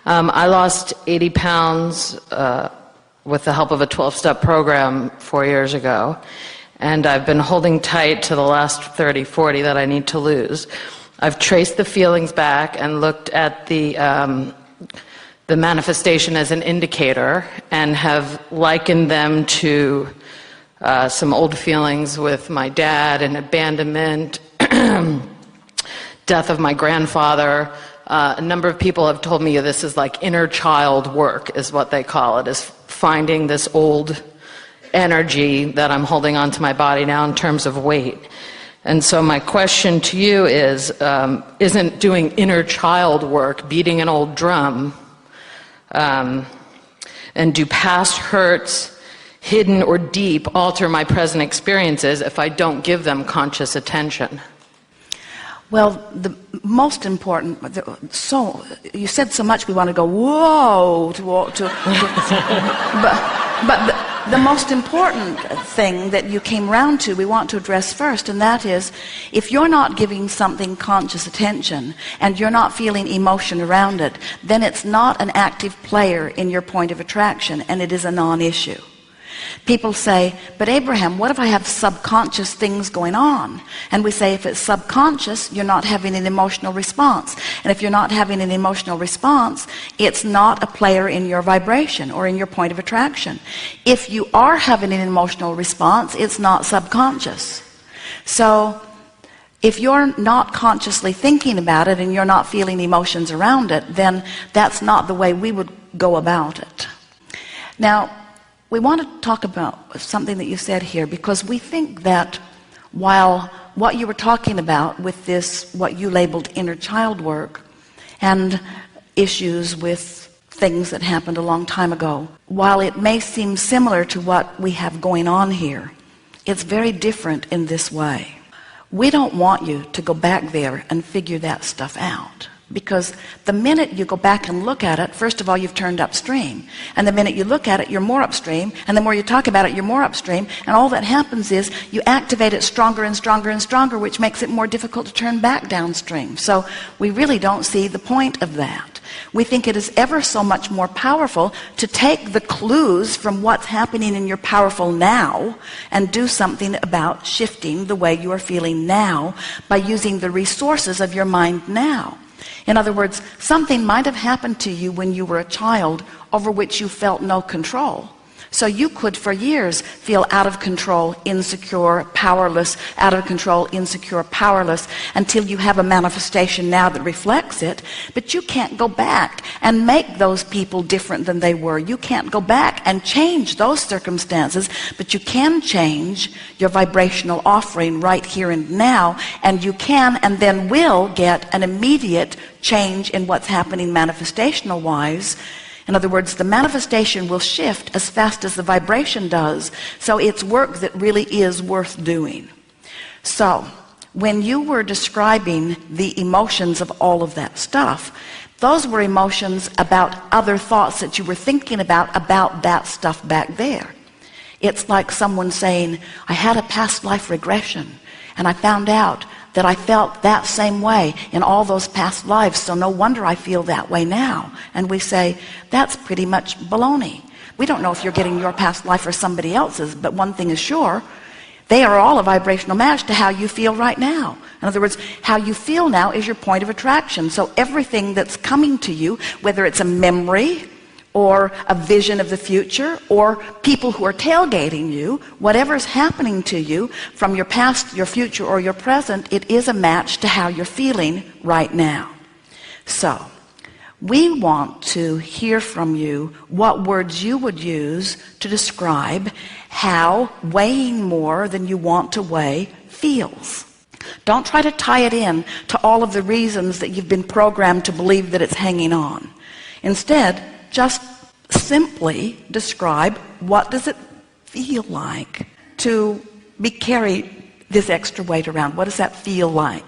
I lost 80 pounds with the help of a 12-step program 4 years ago, and I've been holding tight to the last 30, 40 that I need to lose. I've traced the feelings back and looked at the manifestation as an indicator and have likened them to some old feelings with my dad and abandonment, death of my grandfather. A number of people have told me this is like inner child work, is what they call it, is finding this old energy that I'm holding onto my body now in terms of weight. And so my question to you is, isn't doing inner child work, beating an old drum, and do past hurts, hidden or deep, alter my present experiences if I don't give them conscious attention? Well, the most important, so you said so much we want to go, whoa, but the most important thing that you came round to, we want to address first, and that is, if you're not giving something conscious attention and you're not feeling emotion around it, then it's not an active player in your point of attraction, and it is a non-issue. People say, but Abraham, what if I have subconscious things going on? And we say, if it's subconscious, you're not having an emotional response. And if you're not having an emotional response, it's not a player in your vibration or in your point of attraction. If you are having an emotional response, it's not subconscious. So if you're not consciously thinking about it and you're not feeling emotions around it, then that's not the way we would go about it. Now, we want to talk about something that you said here, because we think that while what you were talking about with this, what you labeled inner child work, and issues with things that happened a long time ago, while it may seem similar to what we have going on here, it's very different in this way. We don't want you to go back there and figure that stuff out. Because the minute you go back and look at it, first of all, you've turned upstream. And the minute you look at it, you're more upstream. And the more you talk about it, you're more upstream. And all that happens is you activate it stronger and stronger and stronger, which makes it more difficult to turn back downstream. So we really don't see the point of that. We think it is ever so much more powerful to take the clues from what's happening in your powerful now and do something about shifting the way you are feeling now by using the resources of your mind now. In other words, something might have happened to you when you were a child over which you felt no control. So you could for years feel out of control, insecure, powerless, out of control, insecure, powerless, until you have a manifestation now that reflects it. But you can't go back and make those people different than they were. You can't go back and change those circumstances, but you can change your vibrational offering right here and now, and you can and then will get an immediate change in what's happening manifestational-wise. In other words, the manifestation will shift as fast as the vibration does, so it's work that really is worth doing. So, when you were describing the emotions of all of that stuff, those were emotions about other thoughts that you were thinking about that stuff back there. It's like someone saying, I had a past life regression, and I found out that I felt that same way in all those past lives, so no wonder I feel that way now. And we say, that's pretty much baloney. We don't know if you're getting your past life or somebody else's, but one thing is sure, they are all a vibrational match to how you feel right now. In other words, how you feel now is your point of attraction. So everything that's coming to you, whether it's a memory or a vision of the future, or people who are tailgating you, whatever's happening to you from your past, your future, or your present, it is a match to how you're feeling right now. So, we want to hear from you what words you would use to describe how weighing more than you want to weigh feels. Don't try to tie it in to all of the reasons that you've been programmed to believe that it's hanging on. Instead, just simply describe, what does it feel like to be carried this extra weight around? What does that feel like?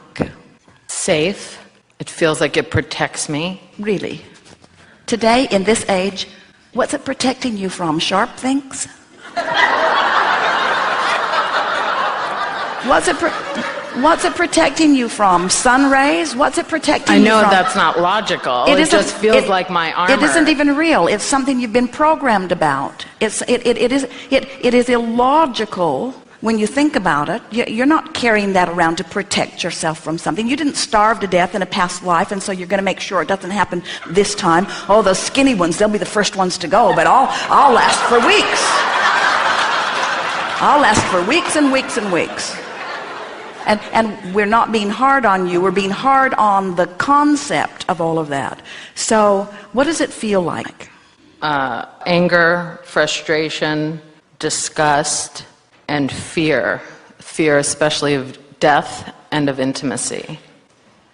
Safe. It feels like it protects me. Really? Today, in this age, what's it protecting you from? Sharp things? What's it protecting you from? Sun rays? What's it protecting I you know from? that's not logical. It just feels like my armor. It isn't even real. It's something you've been programmed about. It is illogical when you think about it. You're not carrying that around to protect yourself from something. You didn't starve to death in a past life, and so you're going to make sure it doesn't happen this time. Oh, those skinny ones, they'll be the first ones to go, but I'll last for weeks. I'll last for weeks and weeks and weeks. And we're not being hard on you. We're being hard on the concept of all of that. So what does it feel like? Anger, frustration, disgust, and fear. Fear especially of death and of intimacy.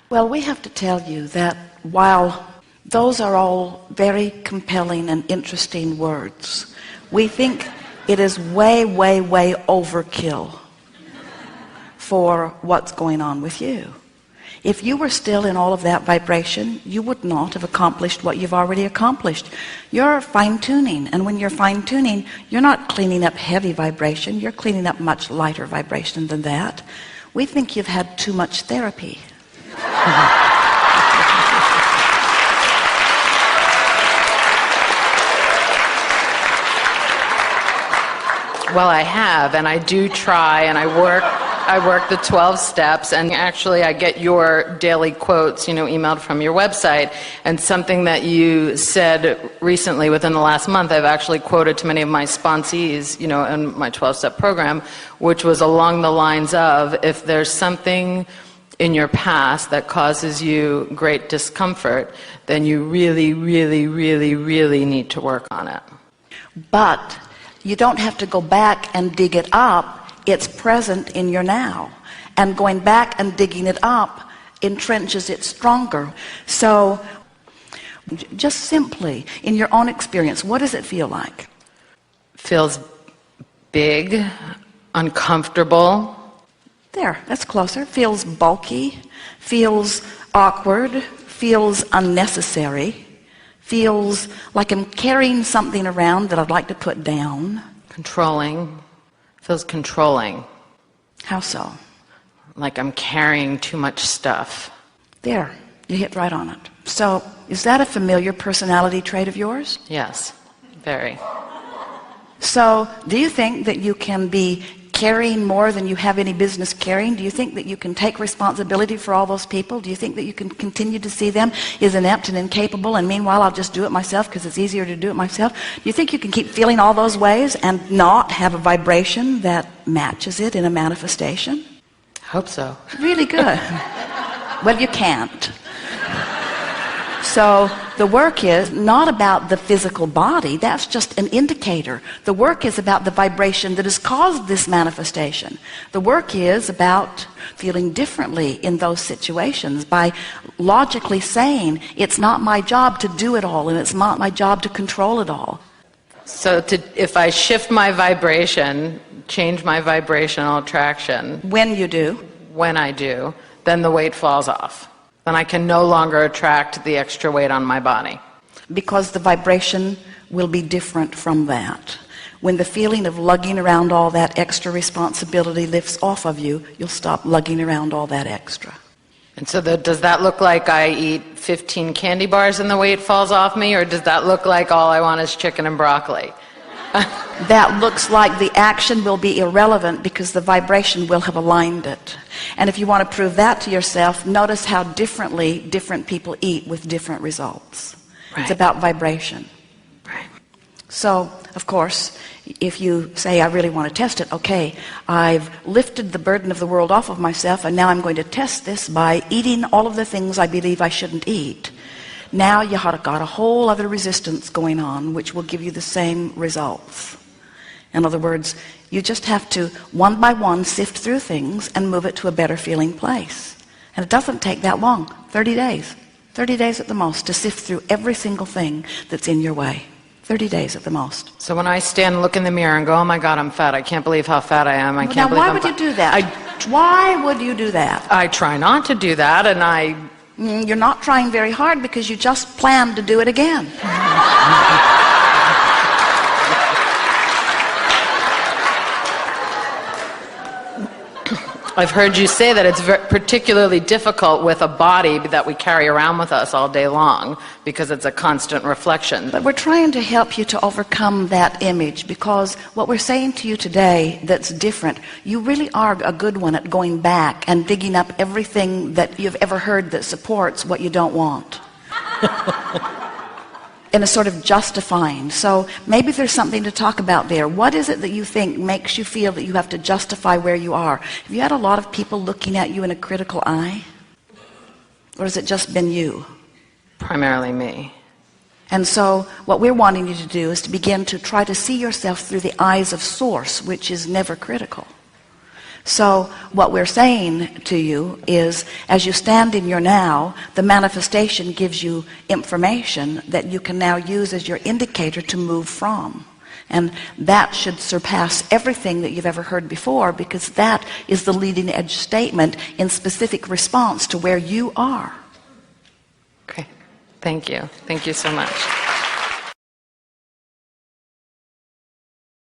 Well, we have to tell you that while those are all very compelling and interesting words, we think it is way, way, way overkill for what's going on with you. If you were still in all of that vibration, you would not have accomplished what you've already accomplished. You're fine-tuning, and when you're fine-tuning, you're not cleaning up heavy vibration, you're cleaning up much lighter vibration than that. We think you've had too much therapy. Well, I have, and I do try, and I work the 12 steps, and actually I get your daily quotes, emailed from your website, and something that you said recently within the last month, I've actually quoted to many of my sponsees, in my 12-step program, which was along the lines of, if there's something in your past that causes you great discomfort, then you really, really, really, really need to work on it. But you don't have to go back and dig it up. It's present in your now. And going back and digging it up entrenches it stronger. So just simply, in your own experience, what does it feel like? Feels big, uncomfortable. There, that's closer. Feels bulky, feels awkward, feels unnecessary. Feels like I'm carrying something around that I'd like to put down. Controlling. Feels controlling. How so? Like I'm carrying too much stuff. There, you hit right on it. So, is that a familiar personality trait of yours? Yes, very. So, do you think that you can be carrying more than you have any business carrying? Do you think that you can take responsibility for all those people? Do you think that you can continue to see them as inept and incapable, and meanwhile I'll just do it myself because it's easier to do it myself? Do you think you can keep feeling all those ways and not have a vibration that matches it in a manifestation? I hope so. Really good. Well, you can't. So the work is not about the physical body. That's just an indicator. The work is about the vibration that has caused this manifestation. The work is about feeling differently in those situations by logically saying, it's not my job to do it all, and it's not my job to control it all. So if I shift my vibration, change my vibrational attraction. When you do. When I do, then the weight falls off. Then I can no longer attract the extra weight on my body. Because the vibration will be different from that. When the feeling of lugging around all that extra responsibility lifts off of you, you'll stop lugging around all that extra. And so does that look like I eat 15 candy bars and the weight falls off me, or does that look like all I want is chicken and broccoli? That looks like the action will be irrelevant because the vibration will have aligned it. And if you want to prove that to yourself, notice how differently different people eat with different results. Right. It's about vibration. Right. So, of course, if you say, I really want to test it, okay, I've lifted the burden of the world off of myself, and now I'm going to test this by eating all of the things I believe I shouldn't eat. Now you have got a whole other resistance going on, which will give you the same results. In other words, you just have to, one by one, sift through things and move it to a better feeling place. And it doesn't take that long, 30 days. 30 days at the most to sift through every single thing that's in your way. 30 days at the most. So when I stand and look in the mirror and go, oh my God, I'm fat. I can't believe how fat I am. Now, why would you do that? Why would you do that? I try not to do that, and You're not trying very hard because you just planned to do it again. I've heard you say that it's particularly difficult with a body that we carry around with us all day long because it's a constant reflection. But we're trying to help you to overcome that image, because what we're saying to you today that's different, you really are a good one at going back and digging up everything that you've ever heard that supports what you don't want. In a sort of justifying. So maybe there's something to talk about there. What is it that you think makes you feel that you have to justify where you are? Have you had a lot of people looking at you in a critical eye? Or has it just been you? Primarily me. And so what we're wanting you to do is to begin to try to see yourself through the eyes of Source, which is never critical. So what we're saying to you is, as you stand in your now, the manifestation gives you information that you can now use as your indicator to move from. And that should surpass everything that you've ever heard before, because that is the leading edge statement in specific response to where you are. Okay. Thank you. Thank you so much.